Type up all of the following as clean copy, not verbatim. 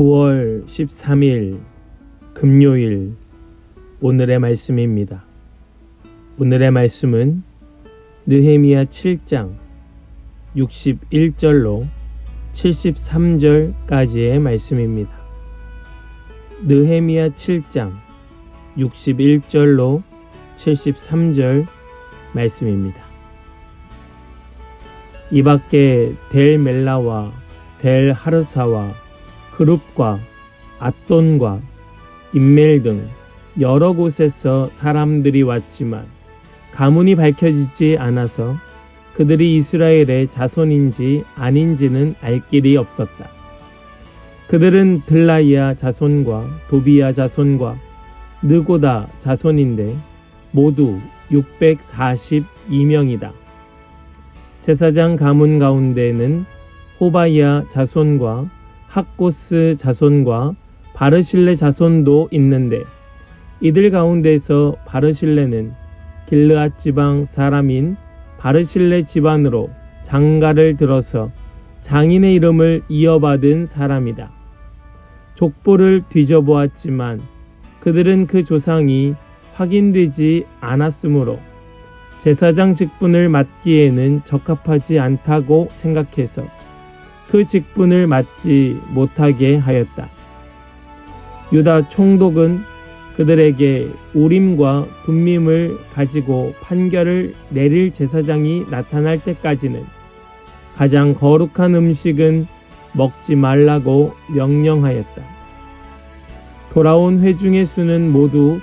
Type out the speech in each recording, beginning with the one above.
9월 13일 금요일 오늘의 말씀입니다. 오늘의 말씀은 느헤미야 7장 61절로 73절까지의 말씀입니다. 느헤미야 7장 61절로 73절 말씀입니다. 이 밖에 델 멜라와 델 하르사와 그룹과 앗돈과 임멜 등 여러 곳에서 사람들이 왔지만 가문이 밝혀지지 않아서 그들이 이스라엘의 자손인지 아닌지는 알 길이 없었다. 그들은 들라이아 자손과 도비야 자손과 느고다 자손인데 모두 642명이다. 제사장 가문 가운데는 호바야 자손과 학고스 자손과 바르실레 자손도 있는데 이들 가운데서 바르실레는 길르앗 지방 사람인 바르실레 집안으로 장가를 들어서 장인의 이름을 이어받은 사람이다. 족보를 뒤져보았지만 그들은 그 조상이 확인되지 않았으므로 제사장 직분을 맡기에는 적합하지 않다고 생각해서 그 직분을 맡지 못하게 하였다. 유다 총독은 그들에게 우림과 둠밈을 가지고 판결을 내릴 제사장이 나타날 때까지는 가장 거룩한 음식은 먹지 말라고 명령하였다. 돌아온 회중의 수는 모두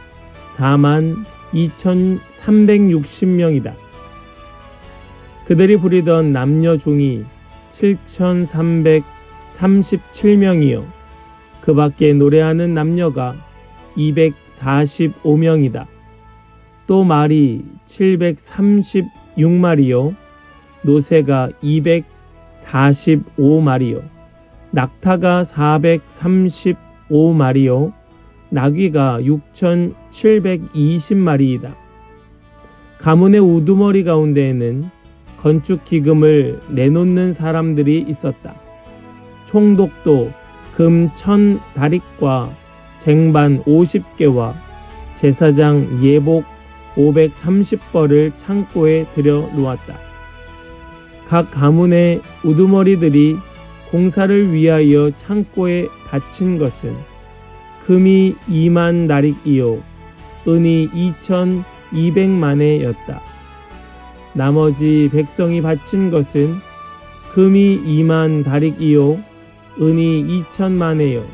42,360명이다. 그들이 부리던 남녀 종이 7,337명이요. 그 밖에 노래하는 남녀가 245명이다. 또 말이 736마리요. 노새가 245마리요. 낙타가 435마리요. 나귀가 6,720마리이다. 가문의 우두머리 가운데에는 건축 기금을 내놓는 사람들이 있었다. 총독도 금 1,000다릭과 쟁반 50개와 제사장 예복 530벌을 창고에 들여 놓았다. 각 가문의 우두머리들이 공사를 위하여 창고에 바친 것은 금이 2만 다릭이요 은이 2,200만회였다. 나머지 백성이 바친 것은 금이 2만 다릭이요 은이 2,000만회요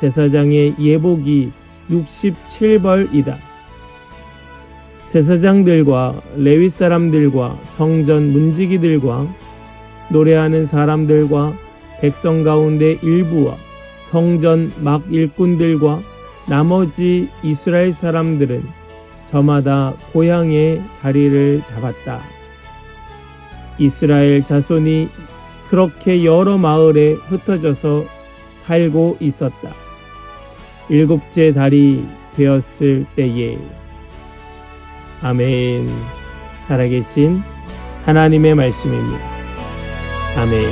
제사장의 예복이 67벌이다. 제사장들과 레위 사람들과 성전 문지기들과 노래하는 사람들과 백성 가운데 일부와 성전 막 일꾼들과 나머지 이스라엘 사람들은 저마다 고향의 자리를 잡았다. 이스라엘 자손이 그렇게 여러 마을에 흩어져서 살고 있었다. 7째 달이 되었을 때에. 아멘. 살아계신 하나님의 말씀입니다. 아멘.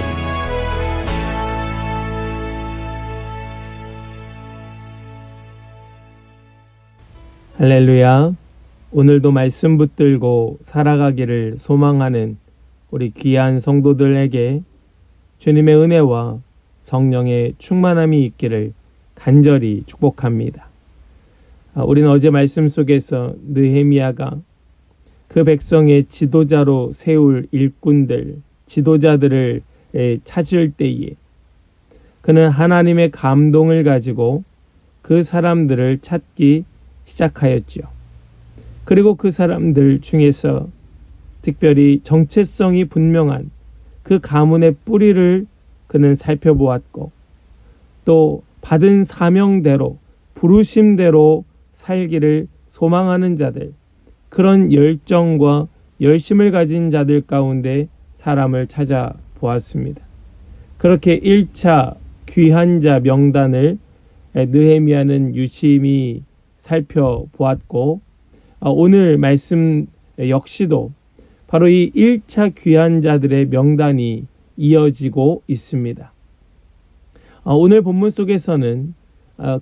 할렐루야. 오늘도 말씀 붙들고 살아가기를 소망하는 우리 귀한 성도들에게 주님의 은혜와 성령의 충만함이 있기를 간절히 축복합니다. 우리는 어제 말씀 속에서 느헤미야가 그 백성의 지도자로 세울 일꾼들, 지도자들을 찾을 때에 그는 하나님의 감동을 가지고 그 사람들을 찾기 시작하였죠. 그리고 그 사람들 중에서 특별히 정체성이 분명한 그 가문의 뿌리를 그는 살펴보았고 또 받은 사명대로 부르심대로 살기를 소망하는 자들, 그런 열정과 열심을 가진 자들 가운데 사람을 찾아보았습니다. 그렇게 1차 귀한 자 명단을 느헤미야는 유심히 살펴보았고 오늘 말씀 역시도 바로 이 1차 귀한 자들의 명단이 이어지고 있습니다. 오늘 본문 속에서는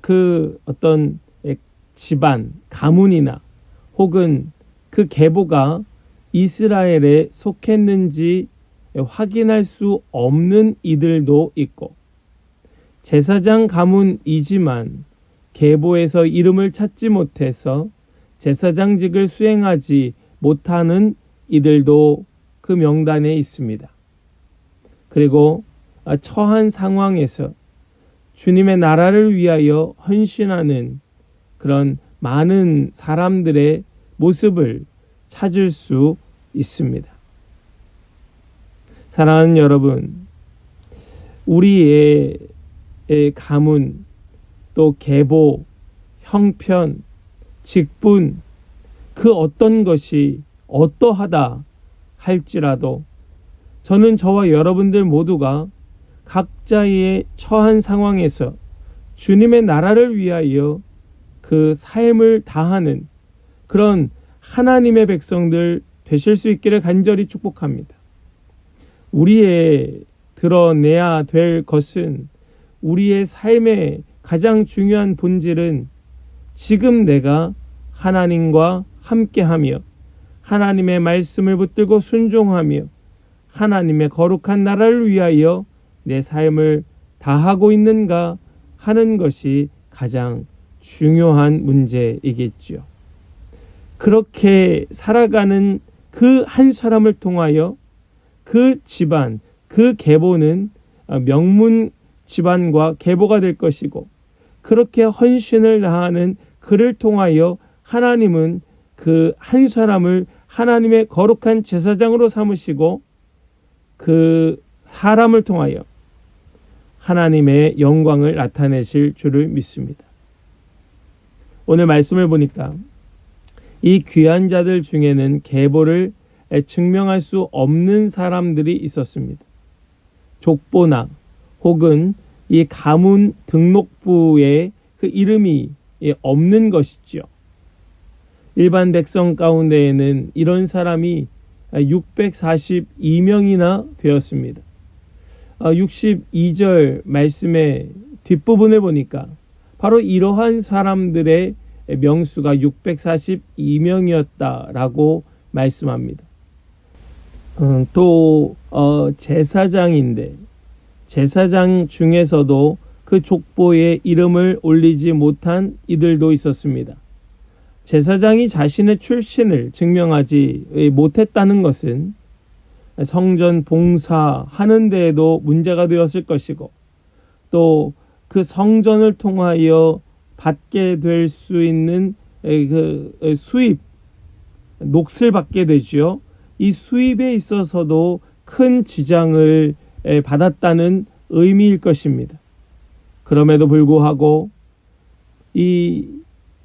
그 어떤 집안, 가문이나 혹은 그 계보가 이스라엘에 속했는지 확인할 수 없는 이들도 있고, 제사장 가문이지만 계보에서 이름을 찾지 못해서 제사장직을 수행하지 못하는 이들도 그 명단에 있습니다. 그리고 처한 상황에서 주님의 나라를 위하여 헌신하는 그런 많은 사람들의 모습을 찾을 수 있습니다. 사랑하는 여러분, 우리의 가문, 또 계보, 형편, 직분, 그 어떤 것이 어떠하다 할지라도 저는 저와 여러분들 모두가 각자의 처한 상황에서 주님의 나라를 위하여 그 삶을 다하는 그런 하나님의 백성들 되실 수 있기를 간절히 축복합니다. 우리의 드러내야 될 것은, 우리의 삶의 가장 중요한 본질은 지금 내가 하나님과 함께하며 하나님의 말씀을 붙들고 순종하며 하나님의 거룩한 나라를 위하여 내 삶을 다하고 있는가 하는 것이 가장 중요한 문제이겠지요. 그렇게 살아가는 그 한 사람을 통하여 그 집안, 그 계보는 명문 집안과 계보가 될 것이고, 그렇게 헌신을 다하는 그를 통하여 하나님은 그 한 사람을 하나님의 거룩한 제사장으로 삼으시고, 그 사람을 통하여 하나님의 영광을 나타내실 줄을 믿습니다. 오늘 말씀을 보니까 이 귀한 자들 중에는 계보를 증명할 수 없는 사람들이 있었습니다. 족보나 혹은 이 가문 등록부에 그 이름이 없는 것이지요. 일반 백성 가운데에는 이런 사람이 642명이나 되었습니다. 62절 말씀의 뒷부분을 보니까 바로 이러한 사람들의 명수가 642명이었다라고 말씀합니다. 또 제사장인데 제사장 중에서도 그 족보에 이름을 올리지 못한 이들도 있었습니다. 제사장이 자신의 출신을 증명하지 못했다는 것은 성전 봉사하는 데에도 문제가 되었을 것이고, 또 그 성전을 통하여 받게 될 수 있는 그 수입, 몫을 받게 되죠. 이 수입에 있어서도 큰 지장을 받았다는 의미일 것입니다. 그럼에도 불구하고 이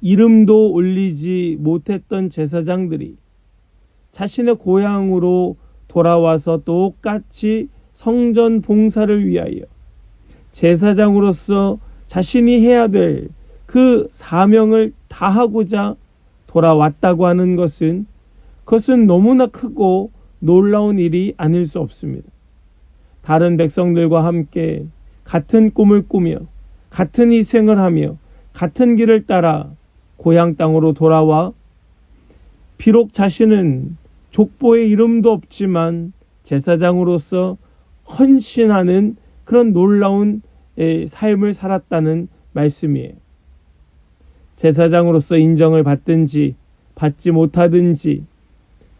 이름도 올리지 못했던 제사장들이 자신의 고향으로 돌아와서 똑같이 성전 봉사를 위하여 제사장으로서 자신이 해야 될 그 사명을 다하고자 돌아왔다고 하는 것은, 그것은 너무나 크고 놀라운 일이 아닐 수 없습니다. 다른 백성들과 함께 같은 꿈을 꾸며 같은 희생을 하며 같은 길을 따라 고향 땅으로 돌아와 비록 자신은 족보에 이름도 없지만 제사장으로서 헌신하는 그런 놀라운 삶을 살았다는 말씀이에요. 제사장으로서 인정을 받든지 받지 못하든지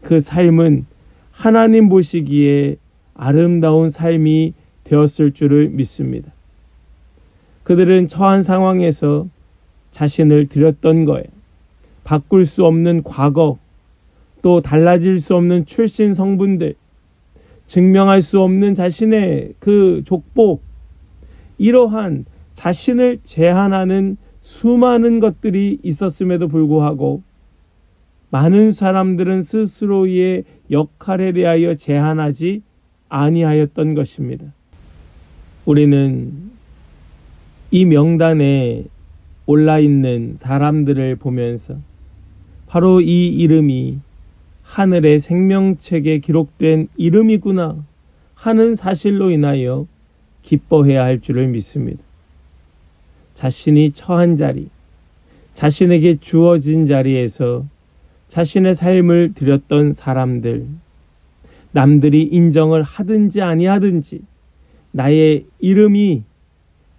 그 삶은 하나님 보시기에 아름다운 삶이 되었을 줄을 믿습니다. 그들은 처한 상황에서 자신을 드렸던 거예요. 바꿀 수 없는 과거, 또 달라질 수 없는 출신 성분들, 증명할 수 없는 자신의 그 족보, 이러한 자신을 제한하는 수많은 것들이 있었음에도 불구하고 많은 사람들은 스스로의 역할에 대하여 제한하지 아니하였던 것입니다. 우리는 이 명단에 올라있는 사람들을 보면서 바로 이 이름이 하늘의 생명책에 기록된 이름이구나 하는 사실로 인하여 기뻐해야 할 줄을 믿습니다. 자신이 처한 자리, 자신에게 주어진 자리에서 자신의 삶을 드렸던 사람들, 남들이 인정을 하든지 아니하든지 나의 이름이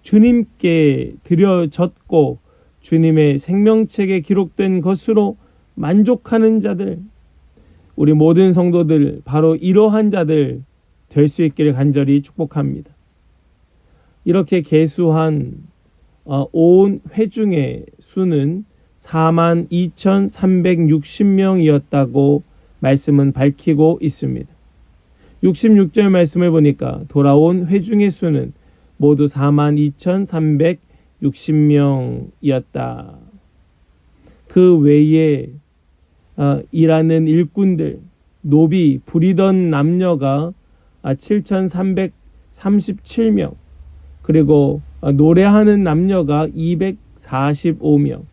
주님께 드려졌고 주님의 생명책에 기록된 것으로 만족하는 자들, 우리 모든 성도들 바로 이러한 자들 될 수 있기를 간절히 축복합니다. 이렇게 계수한 온 회중의 수는 42,360명이었다고 말씀은 밝히고 있습니다. 66절 말씀을 보니까 돌아온 회중의 수는 모두 42,360명이었다. 그 외에 일하는 일꾼들, 노비, 부리던 남녀가 7,337명, 그리고 노래하는 남녀가 245명,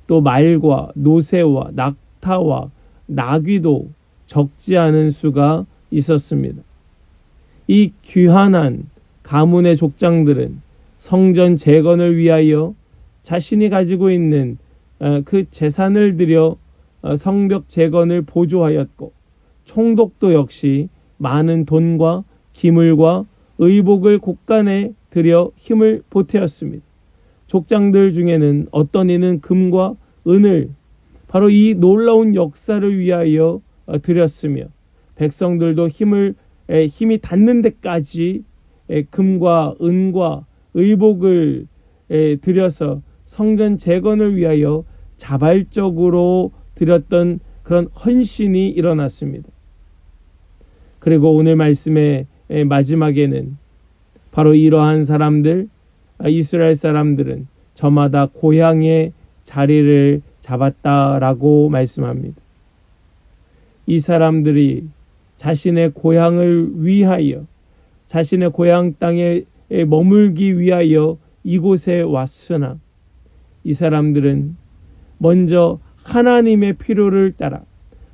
또 말과 노새와 낙타와 나귀도 적지 않은 수가 있었습니다. 이 귀한한 가문의 족장들은 성전 재건을 위하여 자신이 가지고 있는 그 재산을 들여 성벽 재건을 보조하였고, 총독도 역시 많은 돈과 기물과 의복을 곳간에 들여 힘을 보태었습니다. 족장들 중에는 어떤 이는 금과 은을 바로 이 놀라운 역사를 위하여 드렸으며, 백성들도 힘이 닿는 데까지 금과 은과 의복을 들여서 성전 재건을 위하여 자발적으로 드렸던 그런 헌신이 일어났습니다. 그리고 오늘 말씀의 마지막에는 바로 이러한 사람들, 이스라엘 사람들은 저마다 고향의 자리를 잡았다라고 말씀합니다. 이 사람들이 자신의 고향을 위하여, 자신의 고향 땅에 머물기 위하여 이곳에 왔으나, 이 사람들은 먼저 하나님의 필요를 따라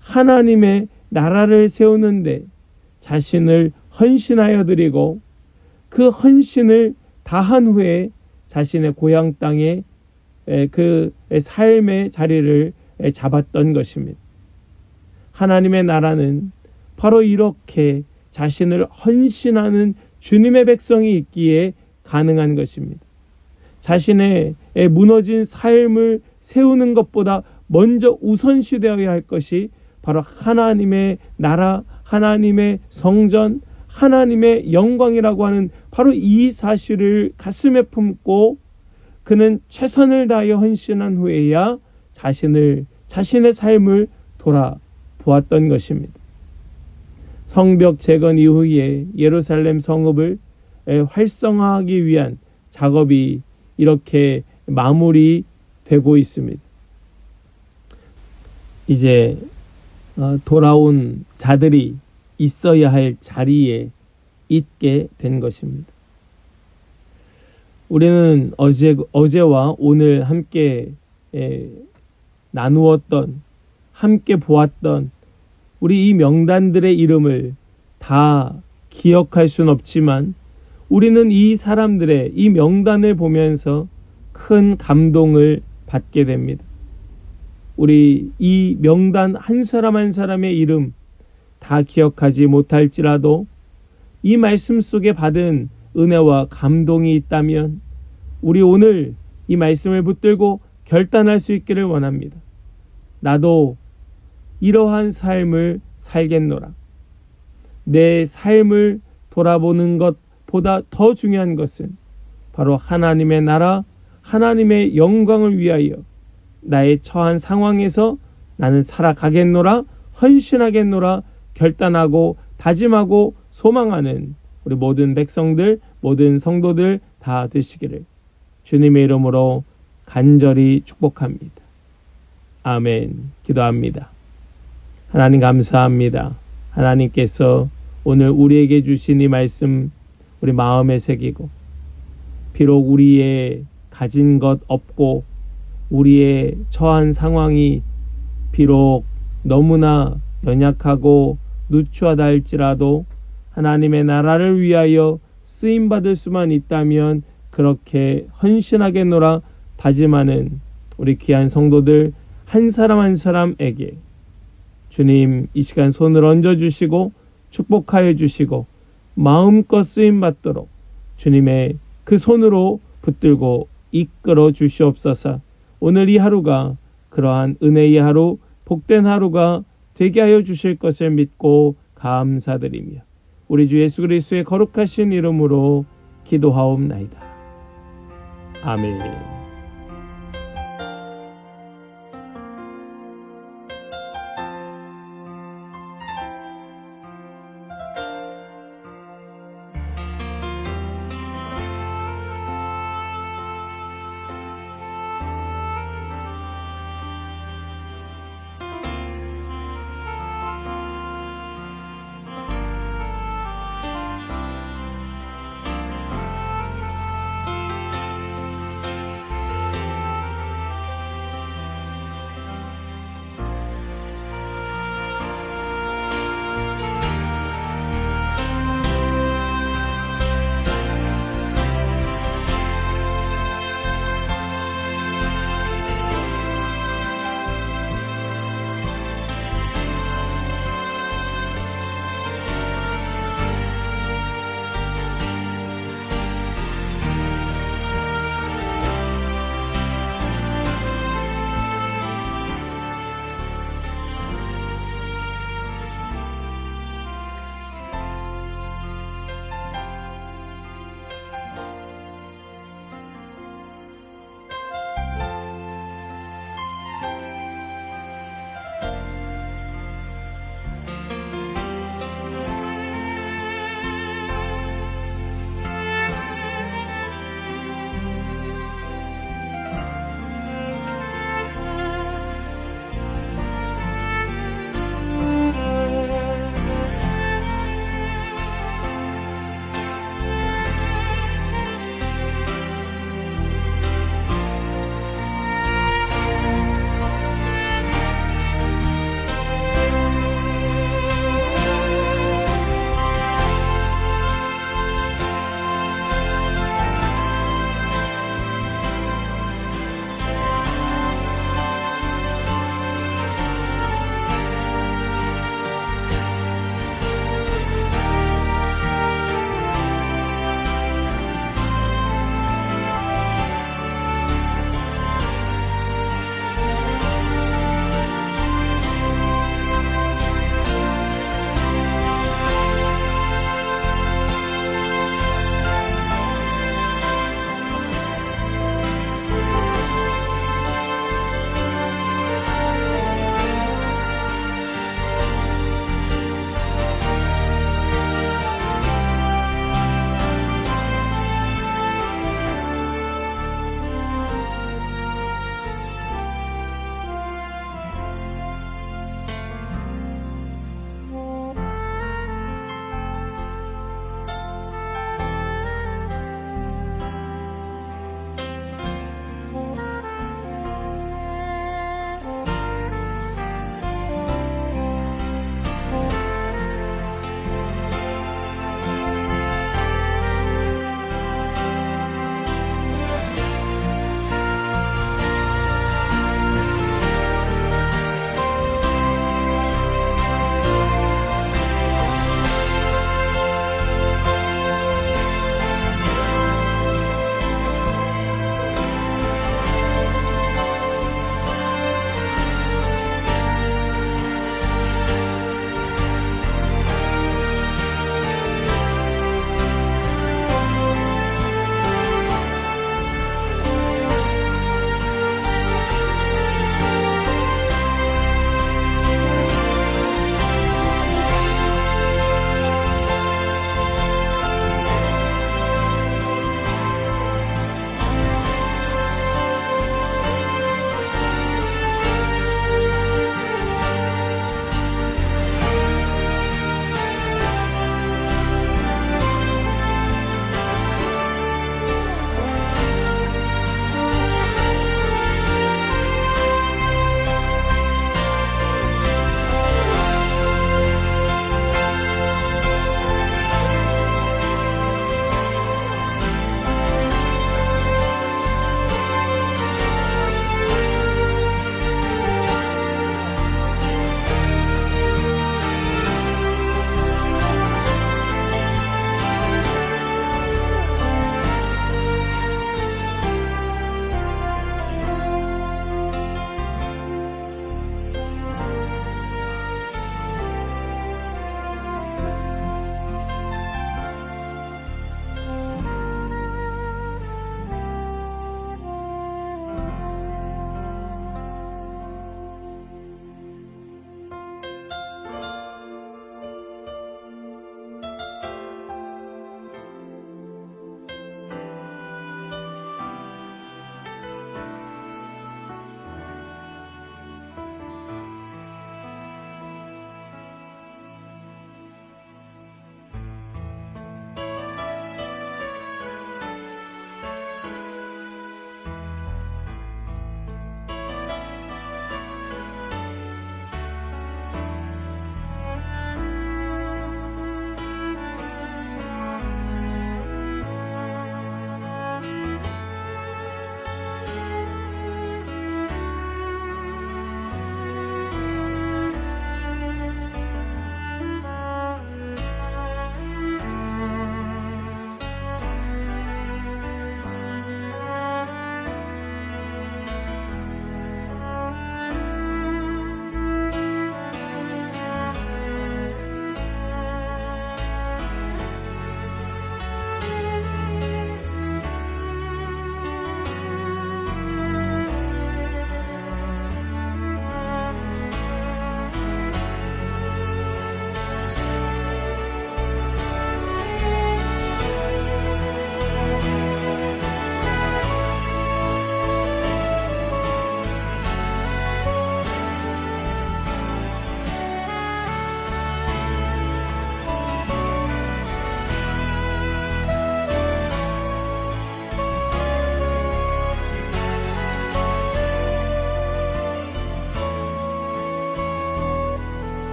하나님의 나라를 세우는데 자신을 헌신하여 드리고, 그 헌신을 다한 후에 자신의 고향 땅에 그 삶의 자리를 잡았던 것입니다. 하나님의 나라는 바로 이렇게 자신을 헌신하는 주님의 백성이 있기에 가능한 것입니다. 자신의 무너진 삶을 세우는 것보다 먼저 우선시되어야 할 것이 바로 하나님의 나라, 하나님의 성전, 하나님의 영광이라고 하는 바로 이 사실을 가슴에 품고 그는 최선을 다하여 헌신한 후에야 자신의 삶을 돌아보았던 것입니다. 성벽 재건 이후에 예루살렘 성읍을 활성화하기 위한 작업이 이렇게 마무리되고 있습니다. 이제 돌아온 자들이 있어야 할 자리에 있게 된 것입니다. 우리는 어제와 오늘 함께 나누었던, 함께 보았던 우리 이 명단들의 이름을 다 기억할 수는 없지만 우리는 이 사람들의 이 명단을 보면서 큰 감동을 받게 됩니다. 우리 이 명단 한 사람 한 사람의 이름 다 기억하지 못할지라도 이 말씀 속에 받은 은혜와 감동이 있다면 우리 오늘 이 말씀을 붙들고 결단할 수 있기를 원합니다. 나도 이러한 삶을 살겠노라. 내 삶을 돌아보는 것보다 더 중요한 것은 바로 하나님의 나라, 하나님의 영광을 위하여 나의 처한 상황에서 나는 살아가겠노라, 헌신하겠노라 결단하고 다짐하고 소망하는 우리 모든 백성들, 모든 성도들 다 되시기를 주님의 이름으로 간절히 축복합니다. 아멘. 기도합니다. 하나님 감사합니다. 하나님께서 오늘 우리에게 주신 이 말씀 우리 마음에 새기고, 비록 우리의 가진 것 없고 우리의 처한 상황이 비록 너무나 연약하고 누추하다 할지라도 하나님의 나라를 위하여 쓰임받을 수만 있다면 그렇게 헌신하겠노라 다짐하는 우리 귀한 성도들 한 사람 한 사람에게 주님 이 시간 손을 얹어주시고 축복하여 주시고 마음껏 쓰임받도록 주님의 그 손으로 붙들고 이끌어 주시옵소서. 오늘 이 하루가 그러한 은혜의 하루, 복된 하루가 되게 하여 주실 것을 믿고 감사드리며 우리 주 예수 그리스도의 거룩하신 이름으로 기도하옵나이다. 아멘.